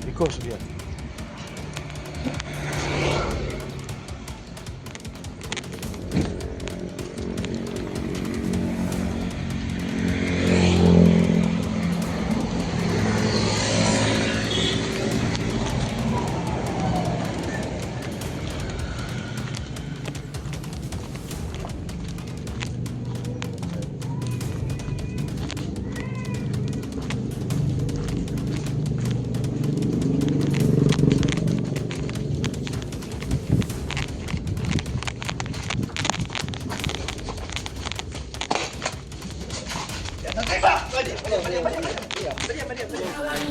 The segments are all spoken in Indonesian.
Because dia.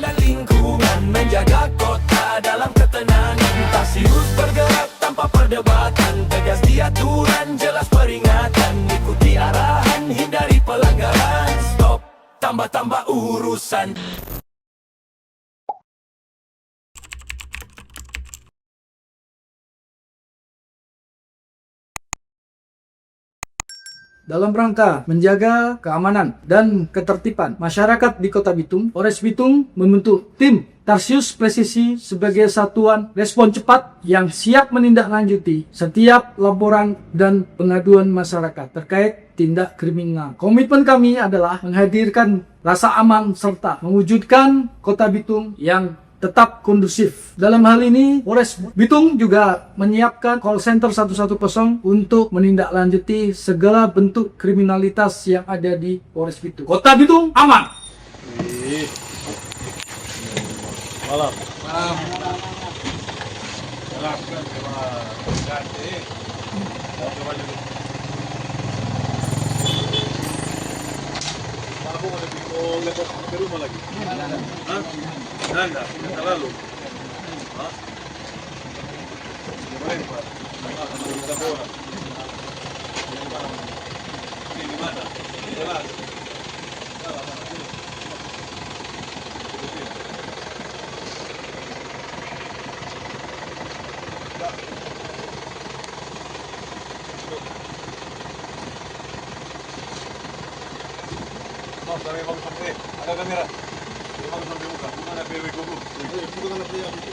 Dan lingkungan menjaga kota dalam ketenangan. Tasius bergerak tanpa perdebatan, tegas di aturan, jelas peringatan. Ikuti arahan, hindari pelanggaran. Stop, tambah-tambah urusan. Dalam rangka menjaga keamanan dan ketertiban masyarakat di Kota Bitung, Polres Bitung membentuk tim Tarsius Presisi sebagai satuan respon cepat yang siap menindaklanjuti setiap laporan dan pengaduan masyarakat terkait tindak kriminal. Komitmen kami adalah menghadirkan rasa aman serta mewujudkan Kota Bitung yang tetap kondusif. Dalam hal ini, Polres Bitung juga menyiapkan call center 110 untuk menindaklanjuti segala bentuk kriminalitas yang ada di Polres Bitung. Kota Bitung aman. Malam. Aku mau lepas ke rumah lagi. Hah? Nanda, kita lalu. Hah? Boleh, Pak. Kita bola. Ini di mana? Jelas. Oh, sampai bagus sampai. Ada kamera. Dia bagus sampai muka. Mana PW kubu? Itu kan ada yang itu.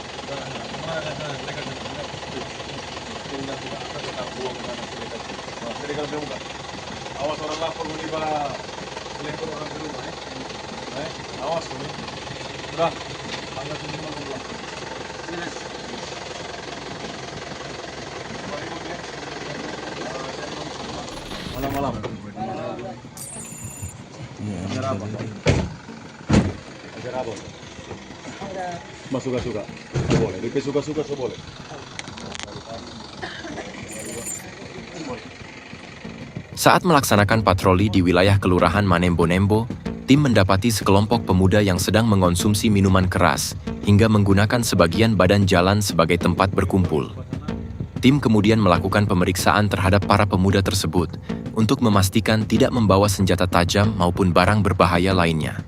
Mana ada mereka di sana. Ini nanti kita buang ke mana mereka. Nah, mereka sampai muka. Awas orang lapor menimba lekor orang di rumah awas ini. Sudah. Anda sini mau pulang. Malam-malam. Ajar apa? Ajar apa? Mas suka-suka. Boleh. Dikit suka-suka boleh. Saat melaksanakan patroli di wilayah Kelurahan Manembo-Nembo, tim mendapati sekelompok pemuda yang sedang mengonsumsi minuman keras hingga menggunakan sebagian badan jalan sebagai tempat berkumpul. Tim kemudian melakukan pemeriksaan terhadap para pemuda tersebut untuk memastikan tidak membawa senjata tajam maupun barang berbahaya lainnya.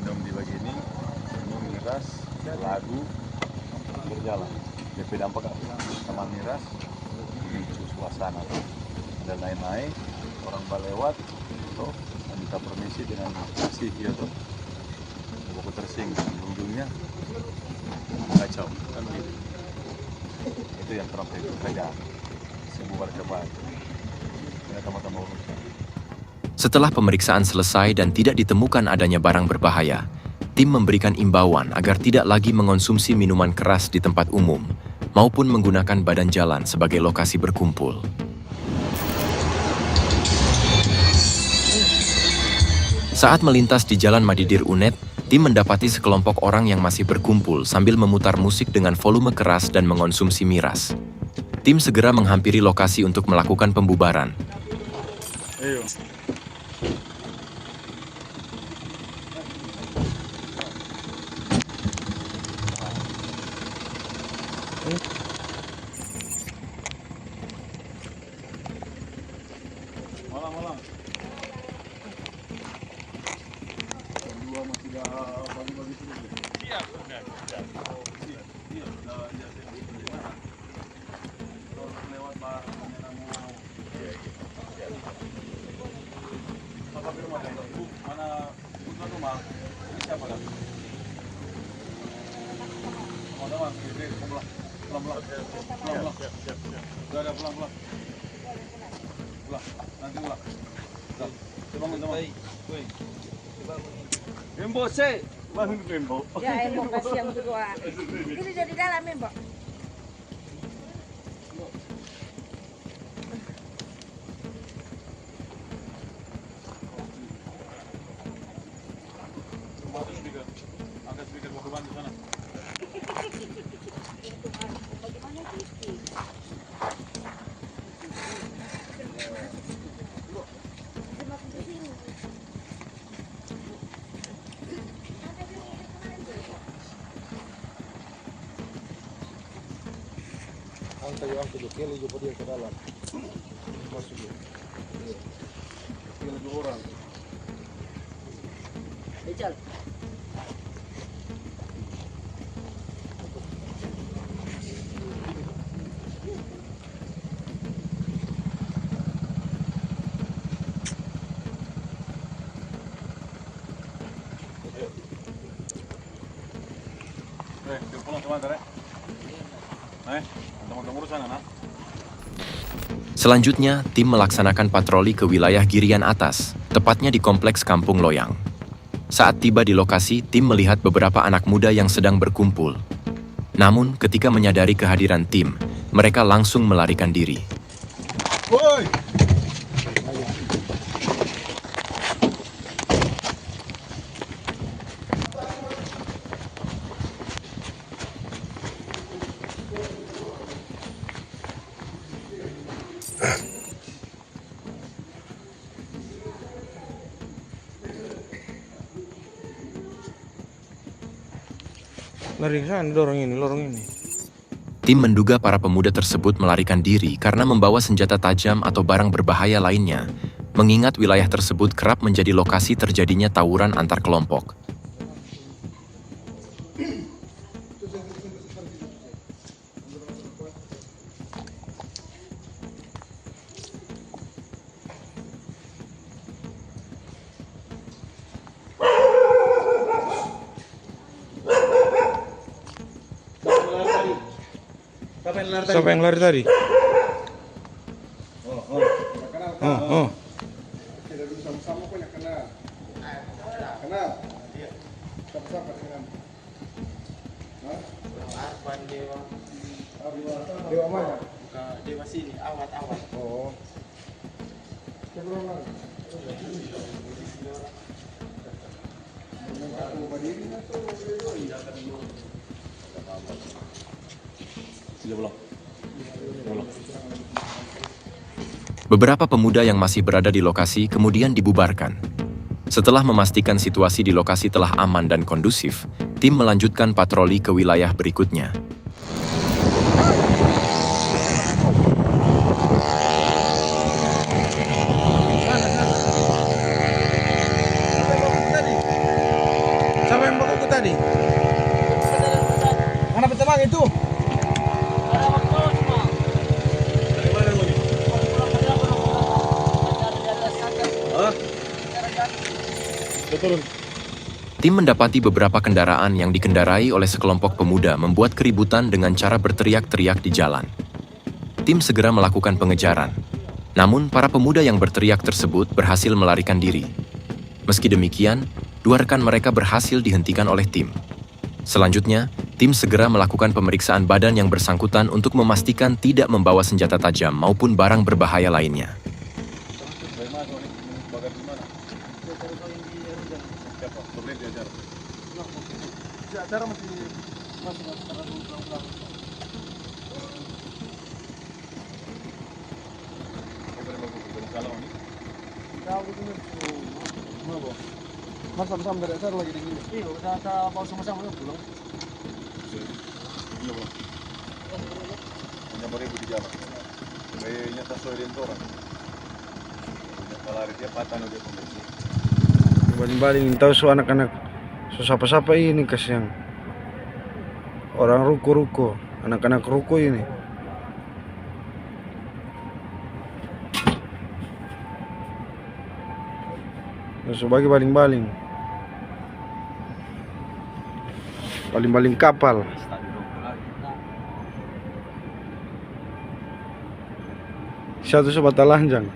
Minum di begini, minum miras, lagu, berjalan. DP dampak sama miras, lucu suasana, dan lain-lain. Orang balewat, tuh minta permisi dengan kasih gitu. Buku tersinggung, ujungnya kacau, kan gitu. Itu yang terakhir itu kerja, sebuah cepat. Mereka sama-sama urusan. Setelah pemeriksaan selesai dan tidak ditemukan adanya barang berbahaya, tim memberikan imbauan agar tidak lagi mengonsumsi minuman keras di tempat umum maupun menggunakan badan jalan sebagai lokasi berkumpul. Saat melintas di Jalan Madidir Unet, tim mendapati sekelompok orang yang masih berkumpul sambil memutar musik dengan volume keras dan mengonsumsi miras. Tim segera menghampiri lokasi untuk melakukan pembubaran. Ayo. Malam. Jam 2 masih dah pagi-pagi sudah. Iya, sudah. Iya, sudah lewat Pak Bapak di rumah tangga. Bu, mana putusan rumah? Ini siapa kan? Teman-teman, ini pelan-pelan. Siap. Udah ada pelan-pelan. Nanti ulang. Bangun teman. Membo se, bangun membo. Ya, Mbok kasih yang kedua. Ini jadi dalam, Mbok. Angkat speaker mau ke bantu sana. Angkat kiri juga dia ke dalam. Masuk dia. Tinggal 2 orang. Ejal. Pulang sebentar ya. Teman-teman urusan anak. Selanjutnya, tim melaksanakan patroli ke wilayah Girian Atas, tepatnya di kompleks Kampung Loyang. Saat tiba di lokasi, tim melihat beberapa anak muda yang sedang berkumpul. Namun, ketika menyadari kehadiran tim, mereka langsung melarikan diri. Woi! Lari ke sana, lorong ini. Tim menduga para pemuda tersebut melarikan diri karena membawa senjata tajam atau barang berbahaya lainnya, mengingat wilayah tersebut kerap menjadi lokasi terjadinya tawuran antar kelompok. Siapa yang lari tadi? Oh. Kita duduk sama-sama kok yang kenal. Kenal? Siapa dengan? Arfan Dewa. Dewa mana? Dewa sini, awat. Oh. Sebelum mana? Aku berdiri atau Sudah belum? Beberapa pemuda yang masih berada di lokasi kemudian dibubarkan. Setelah memastikan situasi di lokasi telah aman dan kondusif, tim melanjutkan patroli ke wilayah berikutnya. Siapa yang bawa aku tadi? Mana petemang itu? Tim mendapati beberapa kendaraan yang dikendarai oleh sekelompok pemuda membuat keributan dengan cara berteriak-teriak di jalan. Tim segera melakukan pengejaran. Namun, para pemuda yang berteriak tersebut berhasil melarikan diri. Meski demikian, 2 rekan mereka berhasil dihentikan oleh tim. Selanjutnya, tim segera melakukan pemeriksaan badan yang bersangkutan untuk memastikan tidak membawa senjata tajam maupun barang berbahaya lainnya. acara masih terlalu belakang. Kau itu mau mas sama-sama dari acara lagi di sini. Iya, kita bawa sama-sama pulang. Iya bang. Hanya 5.000 di jalan. Kayaknya tas soal orang. Kita lari dia patah dia pembersih. Baling-baling tahu so anak-anak so siapa-siapa ini kasihan. Orang ruko-ruko, anak-anak ruko ini. Sebagai baling-baling. Baling-baling kapal. Satu sobat telanjang.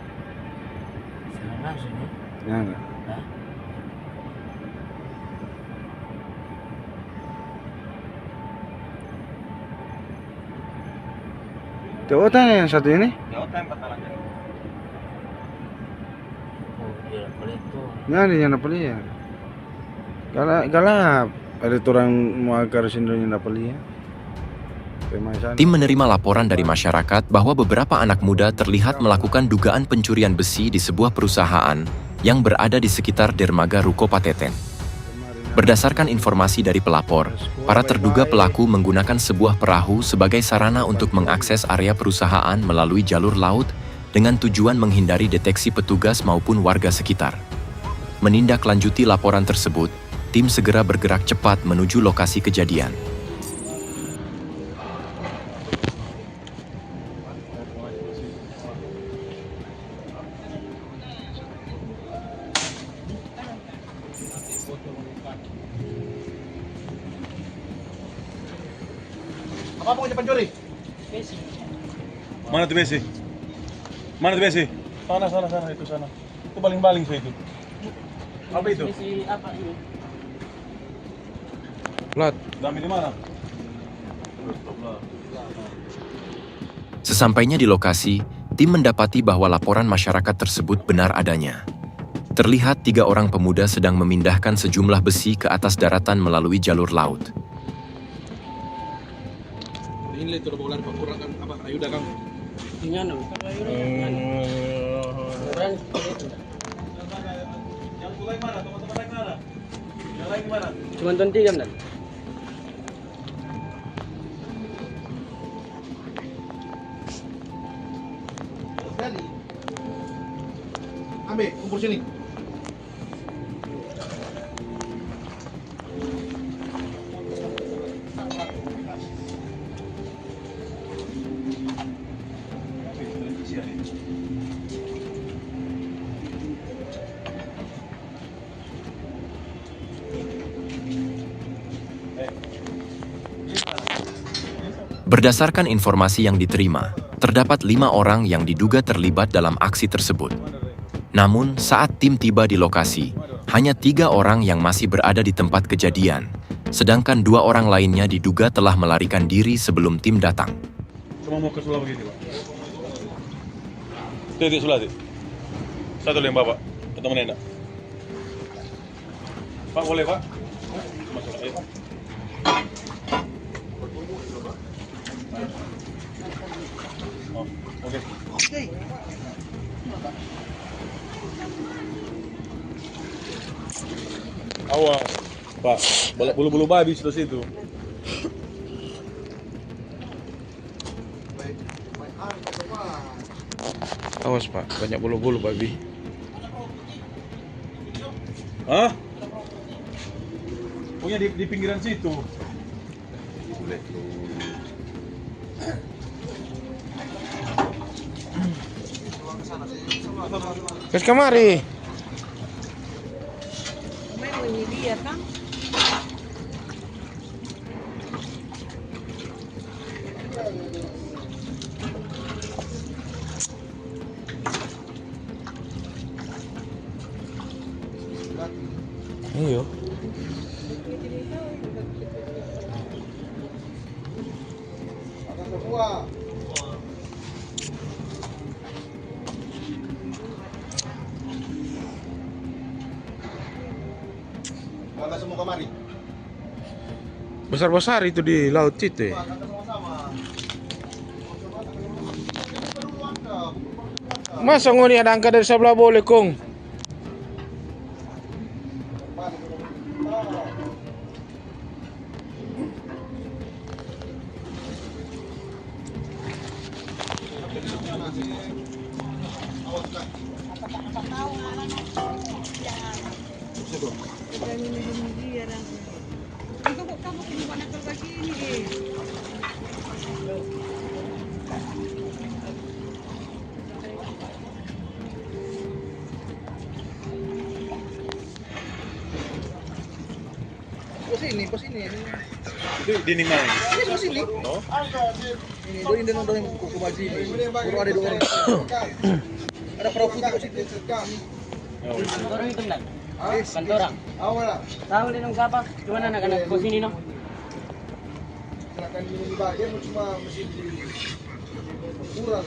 Ya, enggak. Teotan yang satu ini? Teotan patalanjang. Nggak ada yang dapat ya. Galap. Ada orang mau agar sindronya dapat ya. Tim menerima laporan dari masyarakat bahwa beberapa anak muda terlihat melakukan dugaan pencurian besi di sebuah perusahaan yang berada di sekitar dermaga Ruko Pateten. Berdasarkan informasi dari pelapor, para terduga pelaku menggunakan sebuah perahu sebagai sarana untuk mengakses area perusahaan melalui jalur laut dengan tujuan menghindari deteksi petugas maupun warga sekitar. Menindaklanjuti laporan tersebut, tim segera bergerak cepat menuju lokasi kejadian. Apa punya pencuri? Mana tuh besi? Mana tuh besi? Sana itu sana. Itu baling-baling so itu. Apa itu? Besi apa ini? Plat. Dami di mana? Sesampainya di lokasi, tim mendapati bahwa laporan masyarakat tersebut benar adanya. Terlihat 3 orang pemuda sedang memindahkan sejumlah besi ke atas daratan melalui jalur laut. Ini itu bola kurang apa? Ayo dagang. Ini anu. Yang lain mana? Teman-teman lain mana? Yang lain mana? Cuma 3 kan? Ambil, kumpul sini. Berdasarkan informasi yang diterima, terdapat 5 orang yang diduga terlibat dalam aksi tersebut. Namun, saat tim tiba di lokasi, hanya 3 orang yang masih berada di tempat kejadian, sedangkan 2 orang lainnya diduga telah melarikan diri sebelum tim datang. Cuma mau ke sebelah begitu, Pak. Titik sebelah, Tik. Satu yang Bapak, atau mana enggak? Pak, boleh, Pak? Masuk aja, Pak. Oh, oke. Awas, Pak. Bulu-bulu babi di situ. Awas Pak, banyak bulu-bulu babi. Hah? Pokoknya di pinggiran situ. Kes kemari. Main bunyi dia kan? Iya. Mana semua kemari? Besar-besar itu di laut itu. Masa ngoni ada angka dari sebelah boleh kong? itu. Kami minum dia orang. Itu kok kamu kini banyak berbagi ini. Pos ini. Itu dinding mana ini? Ini pos ini. No? Ini doin dan doin kuku baju ini. Baru ada 2 orang. Ada perahu putih pos itu. Oh, Kantorang itu enggak? Yes. Kantorang. Awal. Tahu dia nung siapa? Cuma anak-anak bos ini no. Silakan minum di bagian cuma mesti di kurang.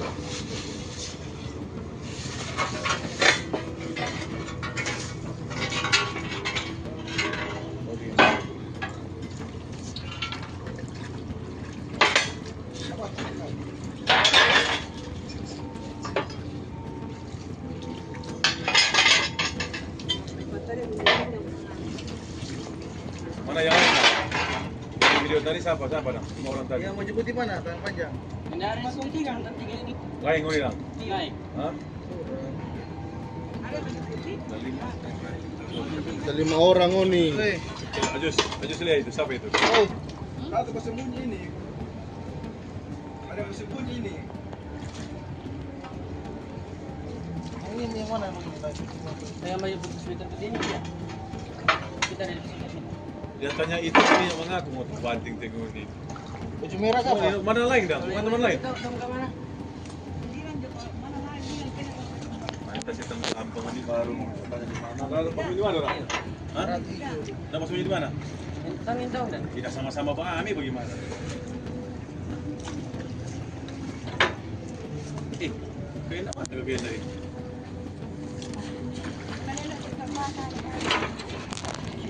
mana yang lain? Di video tadi siapa dah? Semua orang tadi. Yang mau jemput di mana? Tangan panjang. Menari masuk tiga ini. Lain kau bilang? Naik. Hah? Ada 5 orang oh nih. Ajus lihat itu siapa itu? Oh. Ada bersembunyi ini. Ada bersembunyi ini. Ini yang mana yang mau Saya mau putus Twitter ke sini ya. Kita dari sini. Dia tanya itu dia yang mengaku mau banting tengok ini. Baju merah Oh, siapa? mana lain dah? Mana lain? Kamu ke mana? Kita sistem kampung ini baru. Kalau kamu di mana orang? Hah? Nama masuknya di mana? Kami tahu dan. Tidak sama-sama Pak Ami bagaimana? Kenapa ada bagian dari?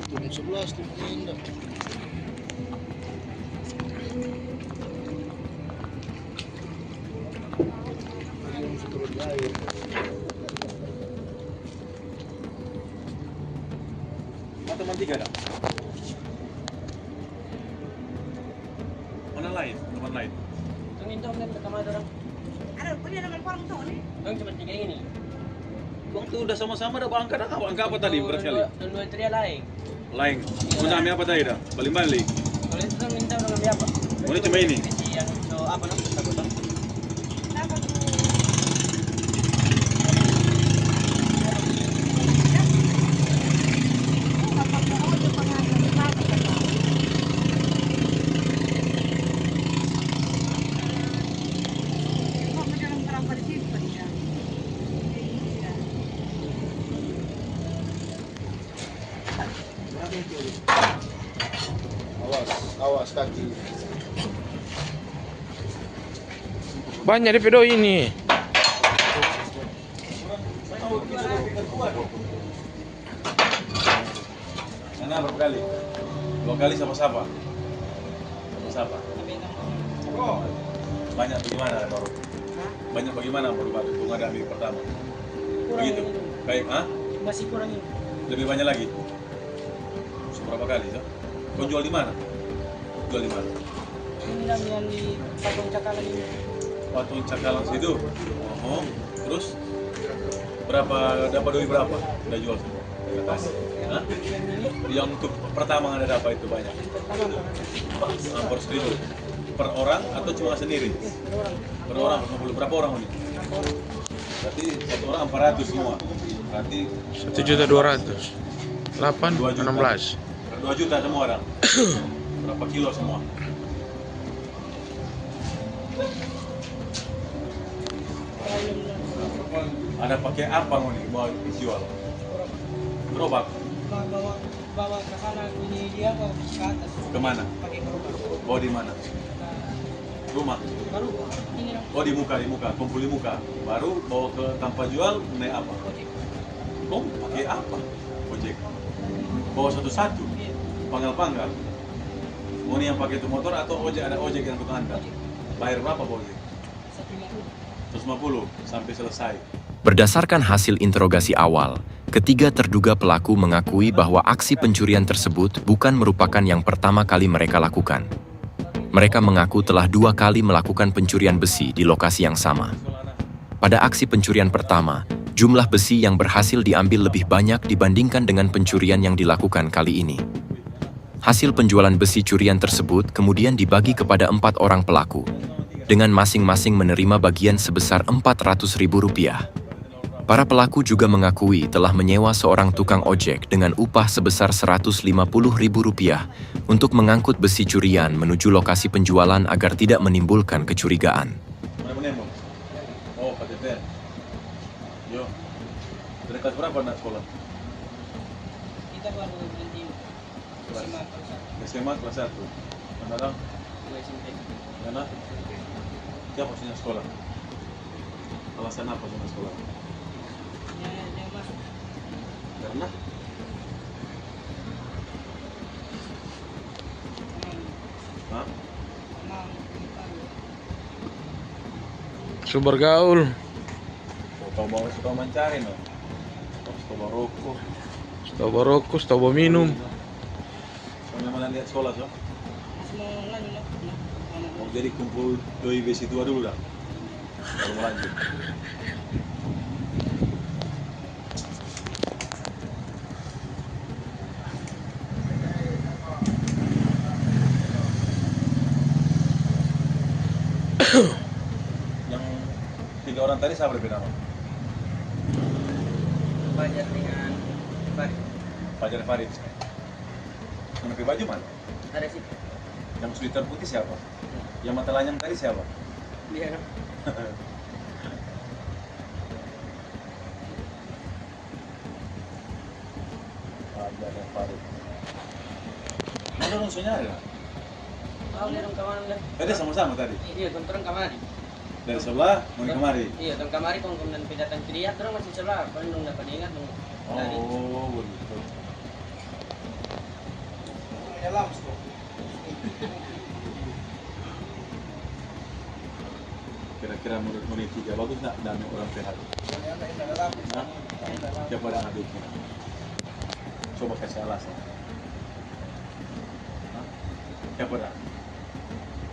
Jam 11 tim indah. Teman tiga dah. Mana lain? Teman lain. Kami tahu dan ke kamar orang. Ada punya nama orang tuh nih. Kami cuma tiga ini. Bang tuh udah sama-sama dah angkat apa tadi berat sekali? Dan dua tria lain. Lain. Mau nami apa tadi dah? Balik. Kalau itu kan minta orang apa? Oh, ini cuma ini. Yang so apa namanya? Takutang. Apa tuh? Awas kaki. Banyak di video ini. Mana berapa kali? 2 kali sama-sama. Sama-sama. Banyak bagaimana baru? Banyak bagaimana baru tunggu ada minggu pertama? Begitu. Baik, Masih kurang ini. lebih banyak lagi. Seberapa kali, so? Kau jual di mana? Jual di mana? Ini yang di Patung Cakalang ini. Patung Cakalang situ. Oh, terus berapa dapat duit berapa? Udah jual semua. Di atas. Hah? Yang untuk pertama ada dapat itu banyak. Hampir 1.000 per orang atau cuma sendiri? Per orang 50. Berapa orang ini? Berarti satu orang 400 semua. Berarti 1.200.000. 8, 2 juta. 16. 2 juta semua orang. Berapa kilo semua? Ada pakai apa nih mau dijual? Gerobak. Bawa ke sana ini dia bawa ke atas. Kemana? Pakai gerobak. Bawa di mana? Rumah. Baru ini Oh di muka, kumpul di muka. Baru bawa ke tanpa jual naik apa? Oh pakai apa? Ojek. Bawa satu-satu. Panggal-panggal. Mau nih yang pakai itu motor atau ojek, ada ojek yang untuk anda? Bayar berapa ojek? 150 sampai selesai. Berdasarkan hasil interogasi awal, ketiga terduga pelaku mengakui bahwa aksi pencurian tersebut bukan merupakan yang pertama kali mereka lakukan. Mereka mengaku telah 2 kali melakukan pencurian besi di lokasi yang sama. Pada aksi pencurian pertama, Jumlah besi yang berhasil diambil lebih banyak dibandingkan dengan pencurian yang dilakukan kali ini. Hasil penjualan besi curian tersebut kemudian dibagi kepada 4 orang pelaku, dengan masing-masing menerima bagian sebesar Rp400.000. Para pelaku juga mengakui telah menyewa seorang tukang ojek dengan upah sebesar Rp150.000 untuk mengangkut besi curian menuju lokasi penjualan agar tidak menimbulkan kecurigaan. Oh, PTTN. Yo. Dekat berapa anak sekolah? Kita baru berhenti SMA kelas 1. Mana lang? SMP. Mana? Siapa punya sekolah? Alasan apa punya sekolah? Dia masuk. Karena Hah? Sumber gaul. Suka mencari no. Suka rokok. Setahu rokok, setahu minum. Soalnya mana lihat sekolah so? Semua lanjut lah. Mau jadi kumpul doi besi tua dulu dah. Baru mau lanjut. Yang 3 orang tadi siapa lebih nama? Fajar dengan Farid. Fajar Farid. Yang pakai baju mana? Ada sih. Yang sweater putih siapa? Yang mata lanyang tadi siapa? Dia kan. Fajar Farid. Mana musuhnya ada? Tahu dia orang kamar lah. Tadi sama-sama tadi. Iya, orang kamari. Dari sebelah mau kemari. Iya, orang kamari kong kemudian datang ke dia, terus masih sebelah. Paling dong dapat ingat dong. Oh, begitu. Kira-kira menurut Moniti dia bagus nggak dan orang sehat? Hah? Siapa yang adiknya? Coba kasih alasan. Hah? Siapa dah?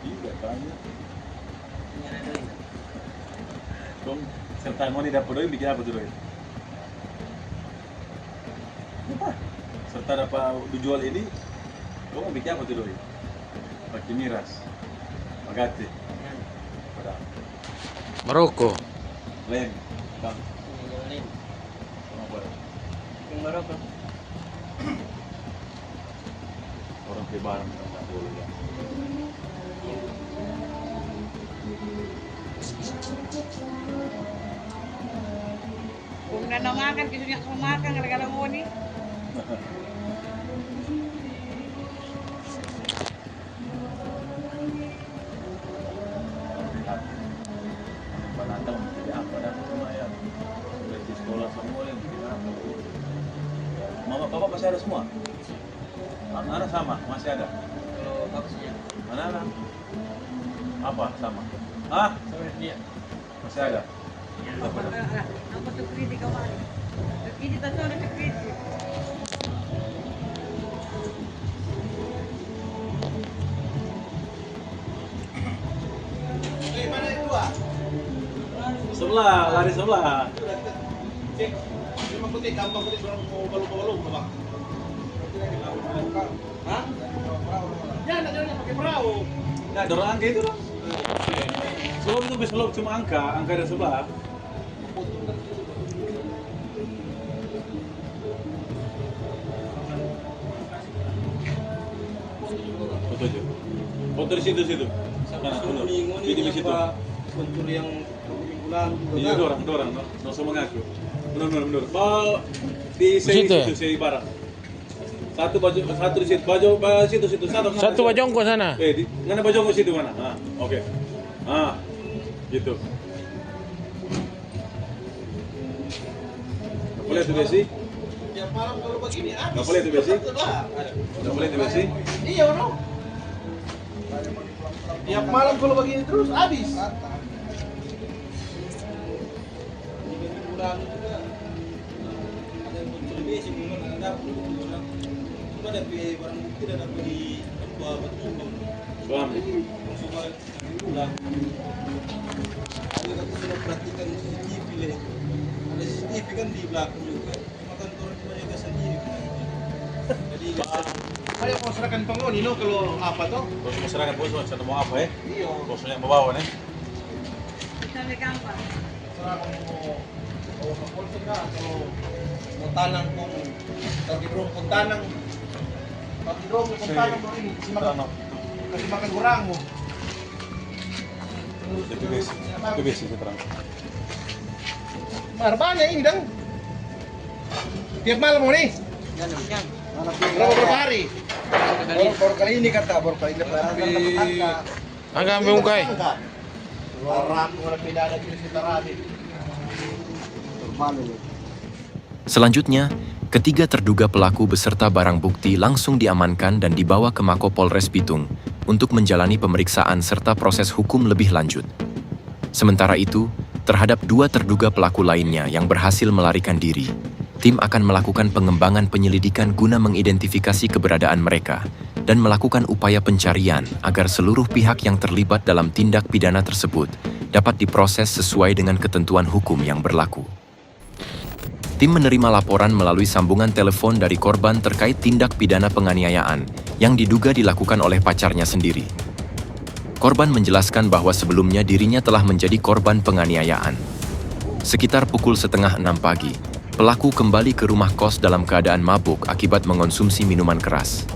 Iya, tanya. Dong, serta Moni dapat doi bikin apa tuh doi? Apa? Serta dapat dijual ini, dong bikin apa tuh doi? Pakai miras, magate, padahal. Maroko. Lem, bang, Lain. sama apa? Yang Maroko. Orang kebaran nggak boleh ya. Kung na makan, kasi niya kumakan, gara-gara mo ni. Penantang jadi apa dah lumayan. Sudah di sekolah semua yang bikin apa? Mama papa masih ada semua? Anak sama masih ada. Kalau bagus ya. Mana anak? Apa sama? Ah, Sebenarnya dia. masih ada. Apa tu kritik kawan? Ini tak tahu nak kritik. Sebelah, lari sebelah. Nah, dorong angka itu dong. Selop itu selop cuma angka dari sebelah. Foto aja. Foto di situ. Sana dulu. Di situ. Pencuri yang bulan Iya, dorang. Nggak usah mengaku. Benar. Mau di Situ ya? situ barang. Satu di situ, situ. Satu bajongko sana. Di mana bajongko situ mana? Ah, oke. Ah, gitu. Nggak boleh tuh besi? Tiap malam kalau begini habis. Nggak boleh tuh besi? Nggak boleh tuh besi? Iya, bro. Tiap malam kalau begini terus habis. Bulan juga ada yang muncul besi, bukan ada cuma ada barang bukti dan ada di tempat betul. Suami. Semua bulan. Ada kata sudah perhatikan CCTV, ada CCTV kan di belakang juga. Cuma kan orang cuma jaga sendiri. Jadi Saya mau serahkan penghuni no kalau apa toh? Bos mau serahkan bos mau apa ya? Iya. Bosnya yang membawa nih. Kita megang Pak. Serahkan mau kapolsek kah atau mau tanang pun atau di bro pun tanang. Kalau di bro pun tanang bro ini kasih makan kurangmu. Itu besi terang. Marbannya ini dong. Tiap malam mau nih. Berapa hari? Baru kali ini kata, baru kali ini Agak ambil mukai. Orang orang beda ada di sekitar hari. Selanjutnya, ketiga terduga pelaku beserta barang bukti langsung diamankan dan dibawa ke Mako Polres Bitung untuk menjalani pemeriksaan serta proses hukum lebih lanjut. Sementara itu, terhadap 2 terduga pelaku lainnya yang berhasil melarikan diri, tim akan melakukan pengembangan penyelidikan guna mengidentifikasi keberadaan mereka dan melakukan upaya pencarian agar seluruh pihak yang terlibat dalam tindak pidana tersebut dapat diproses sesuai dengan ketentuan hukum yang berlaku. Tim menerima laporan melalui sambungan telepon dari korban terkait tindak pidana penganiayaan yang diduga dilakukan oleh pacarnya sendiri. Korban menjelaskan bahwa sebelumnya dirinya telah menjadi korban penganiayaan. Sekitar pukul 5:30 pagi, pelaku kembali ke rumah kos dalam keadaan mabuk akibat mengonsumsi minuman keras.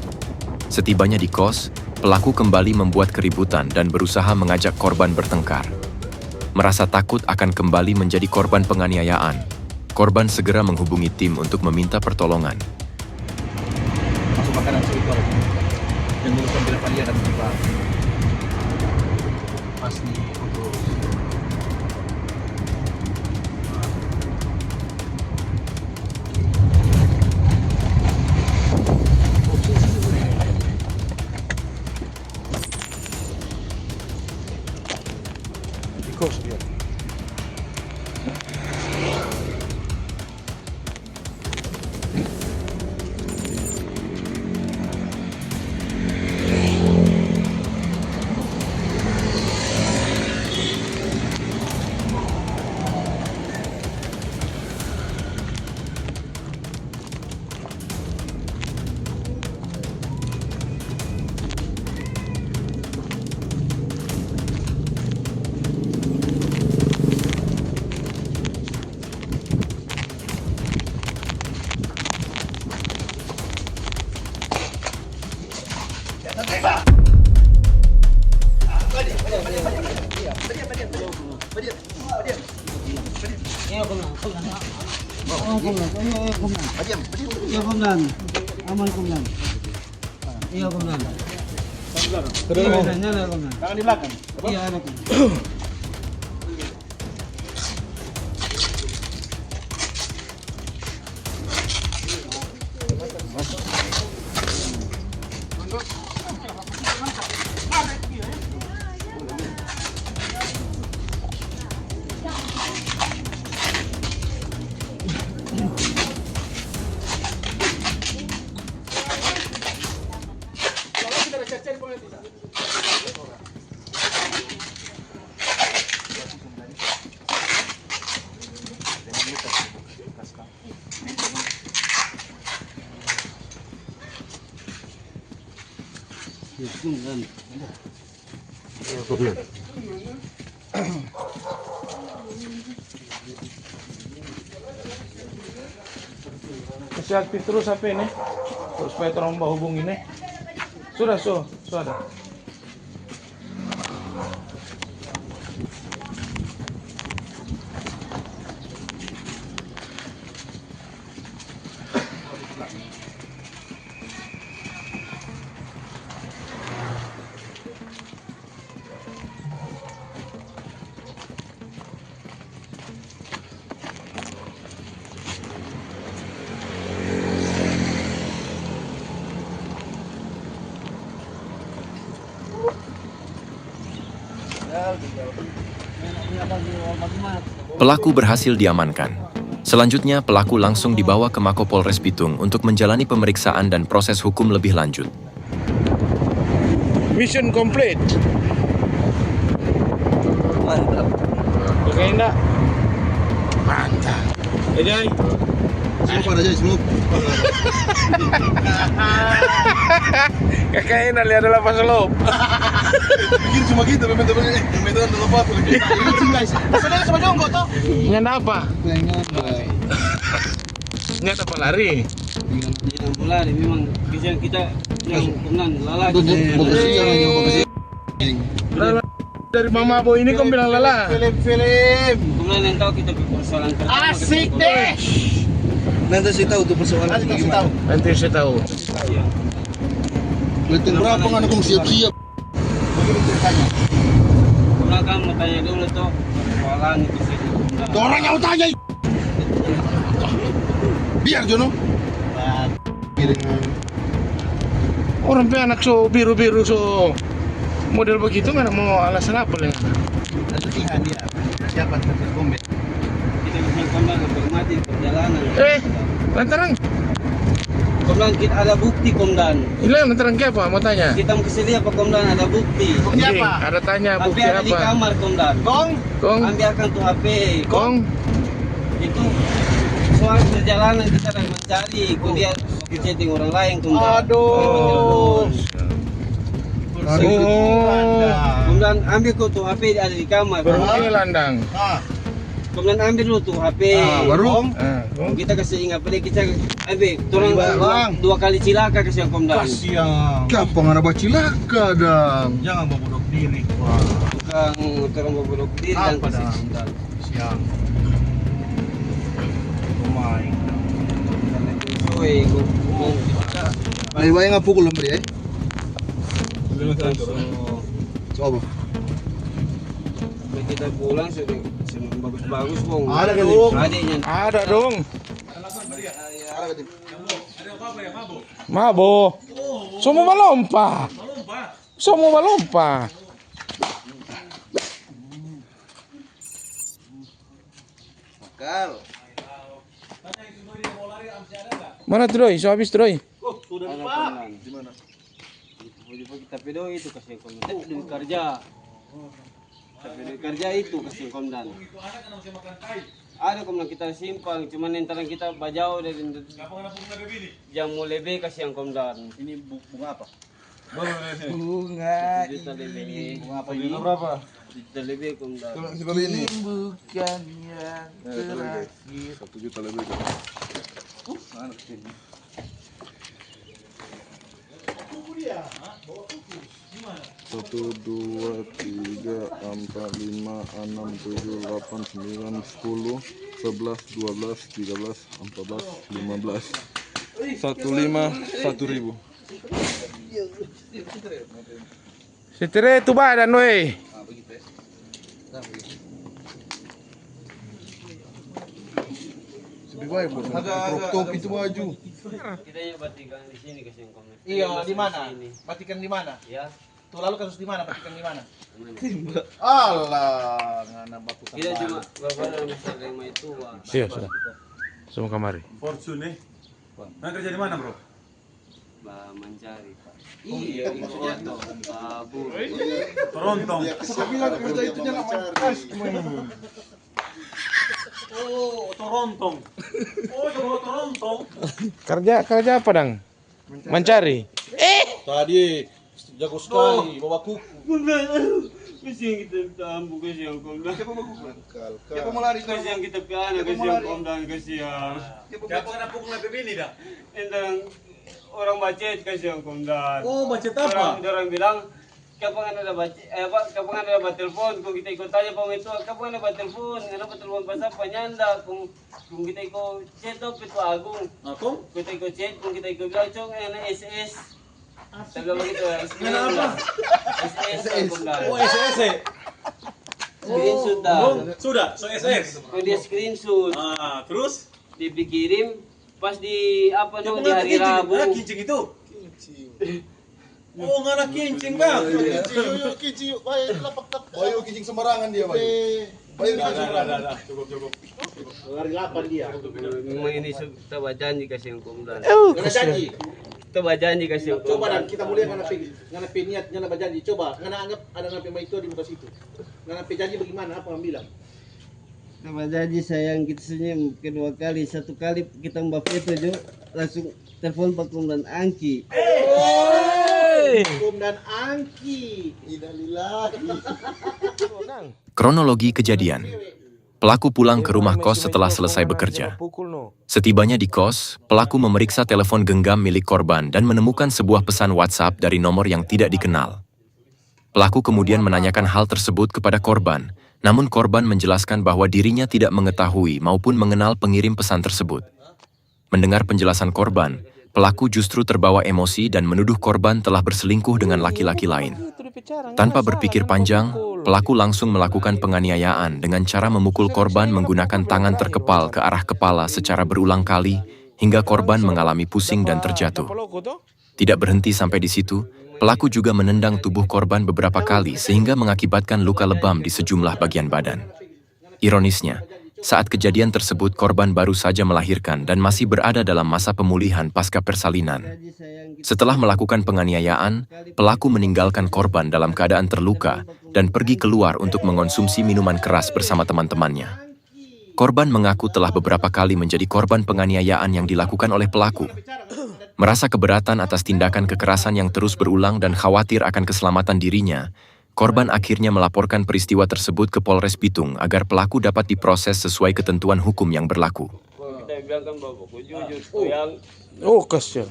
Setibanya di kos, pelaku kembali membuat keributan dan berusaha mengajak korban bertengkar. Merasa takut akan kembali menjadi korban penganiayaan, korban segera menghubungi tim untuk meminta pertolongan. masuk makanan seekor. Dan merupakan bila kalian dan tiba. Pasti untuk Kos dia. Iya Komdan, aman Komdan. Iya Komdan. Iya nyala Komdan. Tangan di belakang. Iya ada Komdan. Masih aktif terus HP ini. Terus supaya orang mau hubungi nih. Sudah ada. Pelaku berhasil diamankan. Selanjutnya, pelaku langsung dibawa ke Mako Polres Bitung untuk menjalani pemeriksaan dan proses hukum lebih lanjut. Mission complete. mantap. Oke enggak? Mantap. Jai. Semua pada aja semua. Kakain lihat adalah pasalop. Pikir cuma gitu, memang teman-teman lepas lagi. Guys, Saudara sama jonggo toh. Nyanda apa? Nyanda apa lari? Jangan bola ni memang kisah kita yang kenan lala. Lala dari Mama Boy ini kau bilang lala. Film. Kemudian yang tahu kita persoalan pertama. Asik deh. Nanti saya tahu tuh persoalan Nanti kasih gimana. tahu. Nanti saya tahu. Betul berapa nggak ada siap-siap. Begini ceritanya. Kemudian kamu mau tanya dulu tuh persoalan itu sih. Tuh orang yang tanya. Biar Jono. Orang pe anak so biru-biru so model begitu mana mau alasan apa lagi? Latihan dia. Siapa terkomen? Kita bisa kembang menghormati perjalanan. Lantaran Kemudian kita ada bukti Komdan. hilang lantaran ke apa? Mau tanya. Kita mau kesini apa Komdan ada bukti. Bukti Anjing, apa? ada tanya HP bukti ada di apa? kamar Komdan. Gong. Kong, Ambilkan tuh HP. kong, Itu soal perjalanan kita akan mencari. Kemudian chatting orang lain Komdan. Aduh. Kemudian ambil kok tuh HP ada di kamar. berhubungi landang. Kemudian ambil dulu tuh HP. Baru. Kong. Kita kasih ingat pada kita ambil turun Bang. dua kali cilaka kasih yang Komdan. Kasihan. Kapan ada bacilaka dong? Jangan membunuh diri, Pak. Tukang turun bobolok diri dan Apa kasih dah? Komdan. Siang. Lumayan. Karena itu soe kok kita Bayi-bayi nggak pukul lembari ya? Coba. kita pulang sudah bagus-bagus bong. Ada kan, Bung? Adiknya. Ada dong. Mabo. Semua malompa. Semua malompa. Mana Troy? So habis Troy. Sudah Ada Pak. Komdan. Di mana? Kita pedo itu kasih yang Komdan. Tapi duit kerja. Tapi duit kerja itu kasih yang Komdan. Ada Komdan kita simpang, cuman ntar kita bajau dari jam mau lebih kasih yang Komdan. Ini bunga apa? Bunga juta lebih. Bunga apa ini? Berapa? Juta lebih Komdan. Si babi ini. Bukan yang terakhir. 1 juta lebih. Satu, dua, tiga, empat, lima, enam, tujuh, delapan, sembilan, 10, 11, 12, 13, 14, 15, 1.000. Setire tu badan weh. Lebih baik buat crop top itu baju. Kita ya batikan di sini kasih yang Komdan. Iya, di mana? Sini. Batikan di mana? Ya. Tuh lalu kasus di mana? Batikan di mana? Alah, ngana batu Kita cuma beberapa masalah yang itu. Wah. Siap sudah. Semua kamari. Fortune nih. Nah kerja di mana bro? Bah mencari Pak. Iya, maksudnya tuh Abu. Torontong. Saya bilang kerja itu jangan main. Oh Torontong. Oh coba Torontong. Kerja apa dang? Mencari. Tadi jago sekali bawa kuku. Kasih yang kita tambu, kasih yang Komdan. Siapa mau lari? Kasih yang kita piana, kasih yang Komdan, kasih yang. Siapa kena pukul lebih ini dah? Entang orang bacet kasih yang Komdan. Oh, bacet apa? Orang bilang kapan ada baca, kapan ada telepon, kung kita ikut tanya pang itu, kapan ada telepon, kenapa telepon pas apa nyanda, kung kita ikut chat tuh itu Agung, Aku? kita ikut chat, kung kita ikut bilang cong, SS, tagal begitu ya, Kenapa? SS, Komdan. Oh, SS. Screenshot dah, Sudah, so SS. kalau dia screenshot, Ah, terus? dipikirin, pas di apa tuh di hari Rabu, Kincing itu. Oh, nggak ada kincing bang. Kincing yuk, baik lapak tap. Bayu kincing sembarangan dia Bayu. Bayu kincing sembarangan. Cukup. Hari 8 dia. memang ini kita janji kasih yang Komdan. Ngana janji. Kita janji kasih yang Coba dan Komdan. kita mulia ngana pe niat ngana berjanji. Coba ngana anggap ada ngana pe itu di muka situ. Ngana pe janji bagaimana apa yang bilang? Sama janji sayang kita senyum kedua kali, satu kali kita mbak foto jo langsung telepon Pak Kum dan Angki. Kum dan Angki. Kronologi kejadian. Pelaku pulang ke rumah kos setelah selesai bekerja. Setibanya di kos, pelaku memeriksa telepon genggam milik korban dan menemukan sebuah pesan WhatsApp dari nomor yang tidak dikenal. Pelaku kemudian menanyakan hal tersebut kepada korban, namun korban menjelaskan bahwa dirinya tidak mengetahui maupun mengenal pengirim pesan tersebut. Mendengar penjelasan korban, pelaku justru terbawa emosi dan menuduh korban telah berselingkuh dengan laki-laki lain. Tanpa berpikir panjang, pelaku langsung melakukan penganiayaan dengan cara memukul korban menggunakan tangan terkepal ke arah kepala secara berulang kali hingga korban mengalami pusing dan terjatuh. Tidak berhenti sampai di situ, pelaku juga menendang tubuh korban beberapa kali sehingga mengakibatkan luka lebam di sejumlah bagian badan. Ironisnya, saat kejadian tersebut korban baru saja melahirkan dan masih berada dalam masa pemulihan pasca persalinan. Setelah melakukan penganiayaan, pelaku meninggalkan korban dalam keadaan terluka dan pergi keluar untuk mengonsumsi minuman keras bersama teman-temannya. Korban mengaku telah beberapa kali menjadi korban penganiayaan yang dilakukan oleh pelaku. Merasa keberatan atas tindakan kekerasan yang terus berulang dan khawatir akan keselamatan dirinya, korban akhirnya melaporkan peristiwa tersebut ke Polres Bitung agar pelaku dapat diproses sesuai ketentuan hukum yang berlaku. Kita bilang kan bapakku jujur yang Oh, kasihan.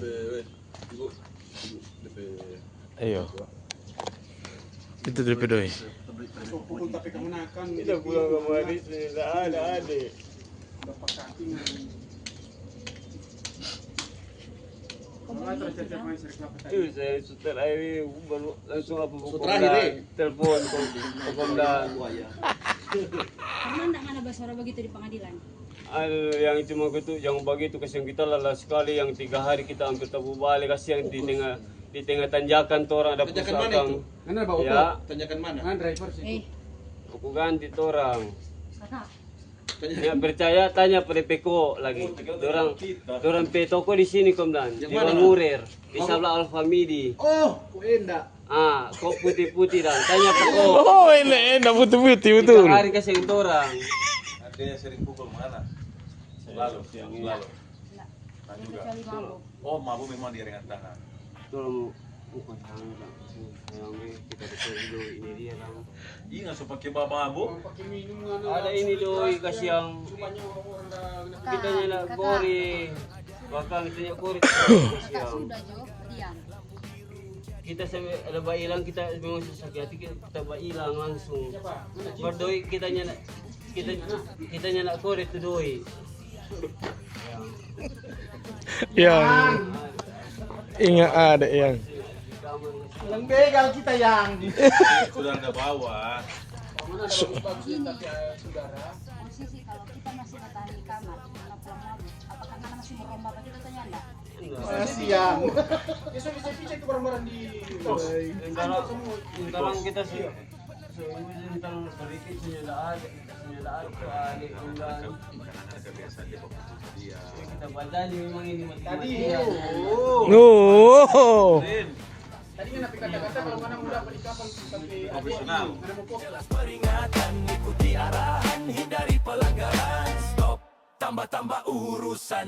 Ayo. Itu dari pedoi. Pukul tapi kamu nakan. kita pulang kemarin tidak ada adik. Itu saya setelah ini baru langsung apa telepon komandan. Karena enggak mana bahasa begitu di pengadilan. Yang cuma gitu, yang begitu kasihan kita lelah sekali yang 3 hari kita hampir tabu balik kasihan di tengah tanjakan torang ada pusakang. Mana bawa Ya. tanjakan mana? Mana driver sih? Aku ganti torang. Sana. Ya percaya tanya pada Peko lagi. Dorang Petoko di sini komandan. Di Murir, di sebelah Alfamidi. Oh, Kuenda. Kok putih-putih dan tanya Peko. Oh, enak putih-putih betul. 3 hari kasih torang. Dia sering pukul mana? Selalu. Nah juga. Oh, mabuk memang dia ringan tangan. Tolong bukan tangan. Kita dulu ini dia kan. Iya nggak suka pakai mabuk. Ada ini doi kasih yang kita nyala kori. Bahkan kita nyala kori kasih yang. Sudah Jo, diam. Kita sampai ada bayi hilang kita memang sakit hati kita bayi hilang langsung. Berdoi kita nyala kori itu doi. Yang ingat ada yang. Yang begal kita yang. Sudah anda bawa. Posisi kalau kita masih bertahan di kamar, karena pulang mabuk, apakah karena masih merombak kita tanya enggak? Masih yang. Besok bisa cek barang-barang di pos. Sekarang kita sih tentang sedikit sudah ada adik enggak kita baca memang ini Tadi. Oh. Tadi kan napi kata-kata kalau mana udah apa di kapal sampai Profesional. mana mau pos. Peringatan, ikuti arahan, hindari pelanggaran. Stop, tambah-tambah urusan.